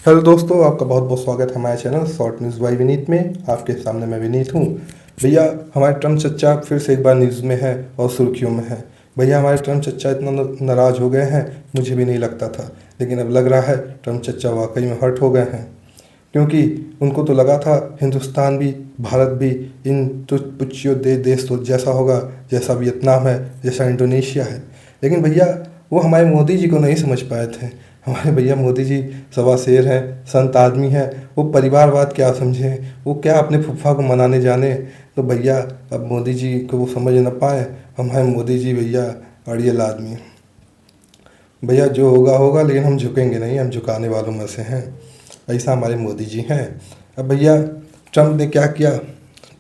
Hello दोस्तों, आपका बहुत बहुत स्वागत है हमारे channel short news bye Vineet में। आपके सामने मैं विनीत हूँ। भैया, हमारे ट्रम्प चच्चा फिर से एक बार न्यूज़ में है और सुर्खियों में है। भैया, हमारे ट्रम्प चच्चा इतना नाराज़ हो गए हैं, मुझे भी नहीं लगता था, लेकिन अब लग रहा है ट्रम्प चच्चा वाकई में हर्ट हो गए हैं। क्योंकि उनको तो लगा था हिंदुस्तान भी, भारत भी इन तुच्छ पुच्चियों देश तो जैसा होगा, जैसा वियतनाम है, जैसा इंडोनेशिया है। लेकिन भैया, वो हमारे मोदी जी को नहीं समझ पाए थे। हमारे भैया मोदी जी सवा शेर हैं, संत आदमी हैं। वो परिवारवाद क्या समझें, वो क्या अपने फूफा को मनाने जाने। तो भैया, अब मोदी जी को वो समझ ना पाए। हमारे मोदी जी भैया अड़ियल आदमी। भैया, जो होगा होगा, लेकिन हम झुकेंगे नहीं, हम झुकाने वालों में से हैं। ऐसा हमारे मोदी जी हैं। अब भैया, ट्रम्प ने क्या किया।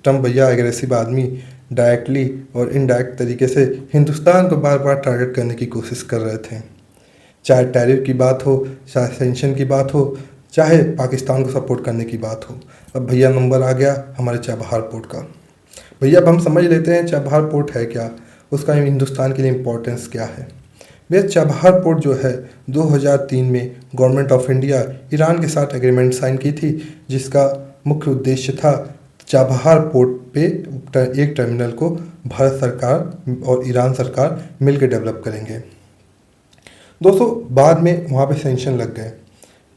ट्रम्प भैया एग्रेसिव आदमी, डायरेक्टली और इनडायरेक्ट तरीके से हिंदुस्तान को बार बार टारगेट करने की कोशिश कर रहे थे। चाहे टैरिफ की बात हो, चाहे सेंक्शन की बात हो, चाहे पाकिस्तान को सपोर्ट करने की बात हो। अब भैया नंबर आ गया हमारे चाबहार पोर्ट का। भैया, अब हम समझ लेते हैं चाबहार पोर्ट है क्या, उसका हिंदुस्तान के लिए इम्पोर्टेंस क्या है। भैया, चाबहार पोर्ट जो है 2003 में गवर्नमेंट ऑफ इंडिया ईरान के साथ एग्रीमेंट साइन की थी, जिसका मुख्य उद्देश्य था चाबहार पोर्ट पे एक टर्मिनल को भारत सरकार और ईरान सरकार मिलकर डेवलप करेंगे। दोस्तों, बाद में वहाँ पे सेंक्शन लग गए।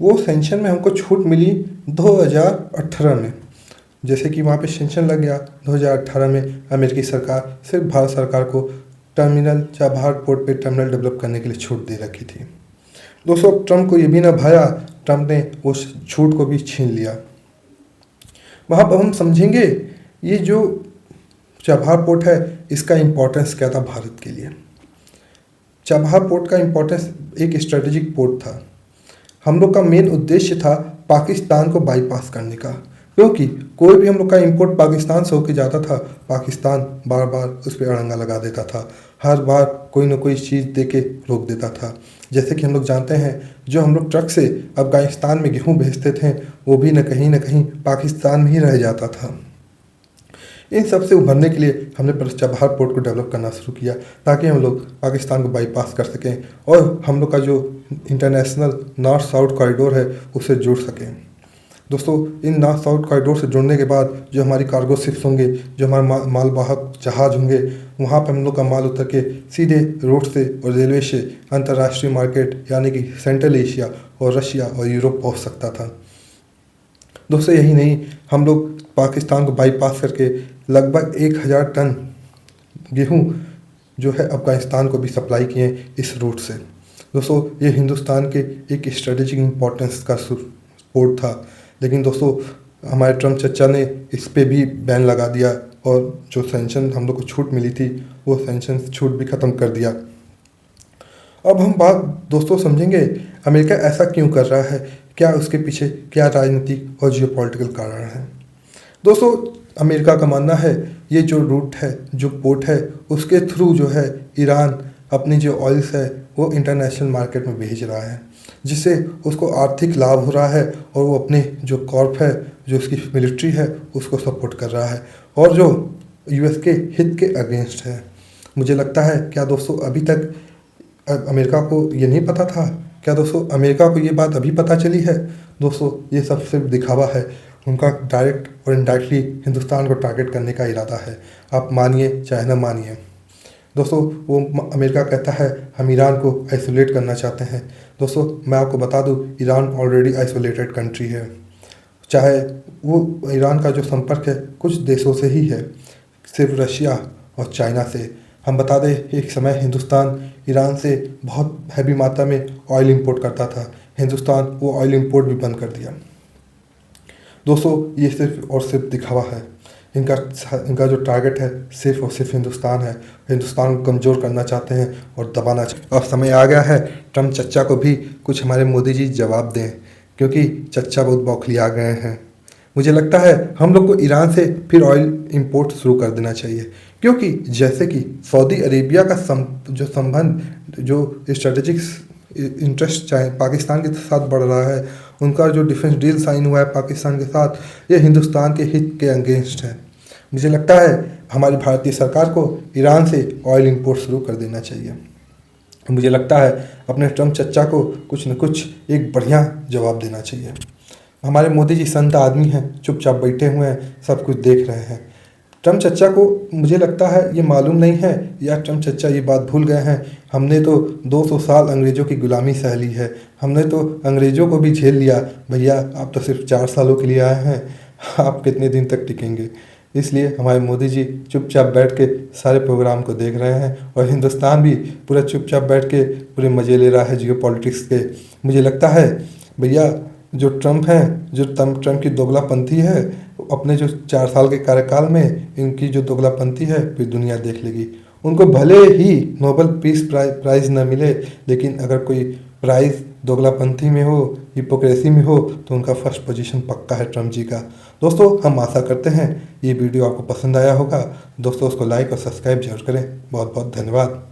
वो सेंक्शन में हमको छूट मिली 2018 में। जैसे कि वहाँ पे सेंक्शन लग गया 2018 में, अमेरिकी सरकार सिर्फ भारत सरकार को टर्मिनल चाबहार पोर्ट पे टर्मिनल डेवलप करने के लिए छूट दे रखी थी। दोस्तों, ट्रम्प को ये भी ना भाया, ट्रम्प ने उस छूट को भी छीन लिया। वहाँ पर हम समझेंगे ये जो चाबहार पोर्ट है, इसका इम्पोर्टेंस क्या था भारत के लिए। चाबहार पोर्ट का इम्पोर्टेंस एक स्ट्रेटेजिक पोर्ट था। हम लोग का मेन उद्देश्य था पाकिस्तान को बाईपास करने का, क्योंकि कोई भी हम लोग का इंपोर्ट पाकिस्तान से होके जाता था, पाकिस्तान बार बार उस पर अड़ंगा लगा देता था। हर बार कोई ना कोई चीज़ दे के रोक देता था। जैसे कि हम लोग जानते हैं, जो हम लोग ट्रक से अफगानिस्तान में गेहूँ भेजते थे, वो भी न कहीं पाकिस्तान में ही रह जाता था। इन सब से उभरने के लिए हमने चाबहार पोर्ट को डेवलप करना शुरू किया, ताकि हम लोग पाकिस्तान को बाईपास कर सकें और हम लोग का जो इंटरनेशनल नॉर्थ साउथ कॉरिडोर है उससे जुड़ सकें। दोस्तों, इन नॉर्थ साउथ कॉरिडोर से जुड़ने के बाद जो हमारी कार्गो शिप्स होंगे, जो हमारे मालवाहक जहाज़ होंगे, वहाँ पर हम लोग का माल उतर के सीधे रोड से और रेलवे से अंतर्राष्ट्रीय मार्केट यानी कि सेंट्रल एशिया और रशिया और यूरोप पहुँच सकता था। दोस्तों, यही नहीं, हम लोग पाकिस्तान को बाईपास करके लगभग 1000 टन गेहूँ जो है अफगानिस्तान को भी सप्लाई किए इस रूट से। दोस्तों, ये हिंदुस्तान के एक स्ट्रेटेजिक इम्पोर्टेंस का पोर्ट था। लेकिन दोस्तों, हमारे ट्रम्प चचा ने इस पे भी बैन लगा दिया और जो सेंक्शन हम लोग को छूट मिली थी, वो सेंक्शन छूट भी ख़त्म कर दिया। अब हम बात दोस्तों समझेंगे, अमेरिका ऐसा क्यों कर रहा है, क्या उसके पीछे क्या राजनीतिक और जियोपॉलिटिकल कारण है। दोस्तों, अमेरिका का मानना है ये जो रूट है, जो पोर्ट है, उसके थ्रू जो है ईरान अपनी जो ऑयल्स है वो इंटरनेशनल मार्केट में भेज रहा है, जिससे उसको आर्थिक लाभ हो रहा है और वो अपने जो कॉर्प है, जो उसकी मिलिट्री है, उसको सपोर्ट कर रहा है और जो यूएस के हित के अगेंस्ट है। मुझे लगता है, क्या दोस्तों अभी तक अमेरिका को ये नहीं पता था? क्या दोस्तों अमेरिका को ये बात अभी पता चली है? दोस्तों, ये सब सिर्फ दिखावा है। उनका डायरेक्ट और इनडायरेक्टली हिंदुस्तान को टारगेट करने का इरादा है, आप मानिए चाहे न मानिए। दोस्तों, वो अमेरिका कहता है हम ईरान को आइसोलेट करना चाहते हैं। दोस्तों, मैं आपको बता दूं, ईरान ऑलरेडी आइसोलेटेड कंट्री है। चाहे वो ईरान का जो संपर्क है कुछ देशों से ही है, सिर्फ रशिया और चाइना से। हम बता दें, एक समय हिंदुस्तान ईरान से बहुत हैवी मात्रा में ऑयल इंपोर्ट करता था। हिंदुस्तान वो ऑयल इंपोर्ट भी बंद कर दिया। दोस्तों, ये सिर्फ और सिर्फ दिखावा है। इनका जो टारगेट है सिर्फ और सिर्फ हिंदुस्तान है। हिंदुस्तान को कमज़ोर करना चाहते हैं और दबाना चाहते हैं। अब समय आ गया है ट्रम्प चच्चा को भी कुछ हमारे मोदी जी जवाब दें, क्योंकि चच्चा बहुत बौखलिया गए हैं। मुझे लगता है हम लोग को ईरान से फिर ऑयल इंपोर्ट शुरू कर देना चाहिए, क्योंकि जैसे कि सऊदी अरेबिया का जो संबंध, जो स्ट्रेटेजिक इंटरेस्ट चाहे पाकिस्तान के साथ बढ़ रहा है, उनका जो डिफेंस डील साइन हुआ है पाकिस्तान के साथ, ये हिंदुस्तान के हित के अगेंस्ट है। मुझे लगता है हमारी भारतीय सरकार को ईरान से ऑयल इंपोर्ट शुरू कर देना चाहिए। मुझे लगता है अपने ट्रम्प चच्चा को कुछ न कुछ एक बढ़िया जवाब देना चाहिए। हमारे मोदी जी संत आदमी हैं, चुपचाप बैठे हुए हैं, सब कुछ देख रहे हैं। ट्रम्प चच्चा को मुझे लगता है ये मालूम नहीं है या ट्रम्प चच्चा ये बात भूल गए हैं, हमने तो 200 साल अंग्रेज़ों की गुलामी सह ली है, हमने तो अंग्रेज़ों को भी झेल लिया। भैया आप तो सिर्फ 4 सालों के लिए आए हैं, आप कितने दिन तक टिकेंगे। इसलिए हमारे मोदी जी चुपचाप बैठ के सारे प्रोग्राम को देख रहे हैं और हिंदुस्तान भी पूरा चुपचाप बैठ के पूरे मज़े ले रहा है जियो पॉलिटिक्स के। मुझे लगता है भैया जो ट्रम्प हैं, जो ट्रम्प की दोगलापंथी है, अपने जो 4 साल के कार्यकाल में इनकी जो दोगलापंथी है फिर दुनिया देख लेगी। उनको भले ही नोबेल पीस प्राइज़ न मिले, लेकिन अगर कोई प्राइज़ दोगलापंथी में हो, हिपोक्रेसी में हो, तो उनका फर्स्ट पोजीशन पक्का है ट्रम्प जी का। दोस्तों हम आशा करते हैं ये वीडियो आपको पसंद आया होगा। दोस्तों उसको लाइक और सब्सक्राइब जरूर करें। बहुत बहुत धन्यवाद।